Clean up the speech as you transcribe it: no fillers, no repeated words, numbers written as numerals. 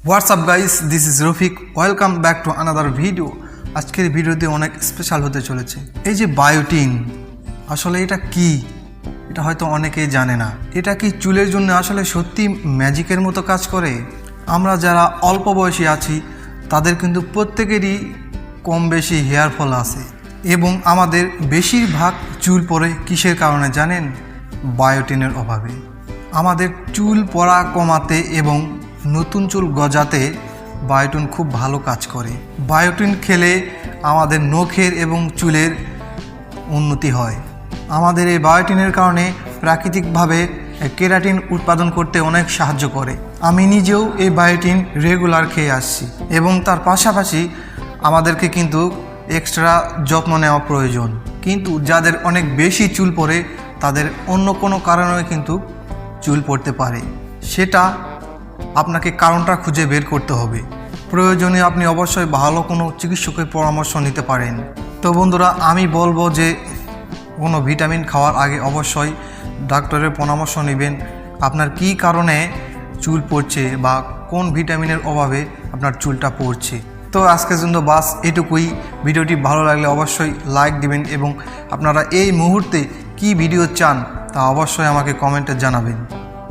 WhatsApp guys, this is Rafiq. Welcome back to another video. আজকের ভিডিওতে অনেক স্পেশাল হতে চলেছে। এই যে বায়োটিন, আসলে এটা কি? এটা হয়তো অনেকেই জানে না। এটা কি চুলের জন্য আসলে সত্যি ম্যাজিকের মতো কাজ করে? আমরা যারা অল্প বয়সী আছি তাদের কিন্তু প্রত্যেকেরই কম বেশি হেয়ার ফল আছে, এবং আমাদের বেশিরভাগ চুল পড়ে কিসের কারণে জানেন? বায়োটিনের অভাবে। আমাদের চুল পড়া কমাতে এবং নতুন চুল গজাতে বায়োটিন খুব ভালো কাজ করে। বায়োটিন খেলে আমাদের নখের এবং চুলের উন্নতি হয়। আমাদের এই বায়োটিনের কারণে প্রাকৃতিকভাবে কেরাটিন উৎপাদন করতে অনেক সাহায্য করে। আমি নিজেও এই বায়োটিন রেগুলার খেয়ে আসছি, এবং তার পাশাপাশি আমাদেরকে কিন্তু এক্সট্রা যত্ন নেওয়া প্রয়োজন। কিন্তু যাদের অনেক বেশি চুল পড়ে তাদের অন্য কোনো কারণে কিন্তু চুল পড়তে পারে। সেটা আপনাকে কারণটা খুঁজে বের করতে হবে। প্রয়োজনে আপনি অবশ্যই ভালো কোনো চিকিৎসকের পরামর্শ নিতে পারেন। তো বন্ধুরা, আমি বলবো যে কোনো ভিটামিন খাওয়ার আগে অবশ্যই ডাক্তারের পরামর্শ নেবেন। আপনার কী কারণে চুল পড়ছে বা কোন ভিটামিনের অভাবে আপনার চুলটা পড়ছে। তো আজকের জন্য বাস এটুকুই। ভিডিওটি ভালো লাগলে অবশ্যই লাইক দিবেন, এবং আপনারা এই মুহূর্তে কী ভিডিও চান তা অবশ্যই আমাকে কমেন্টে জানাবেন।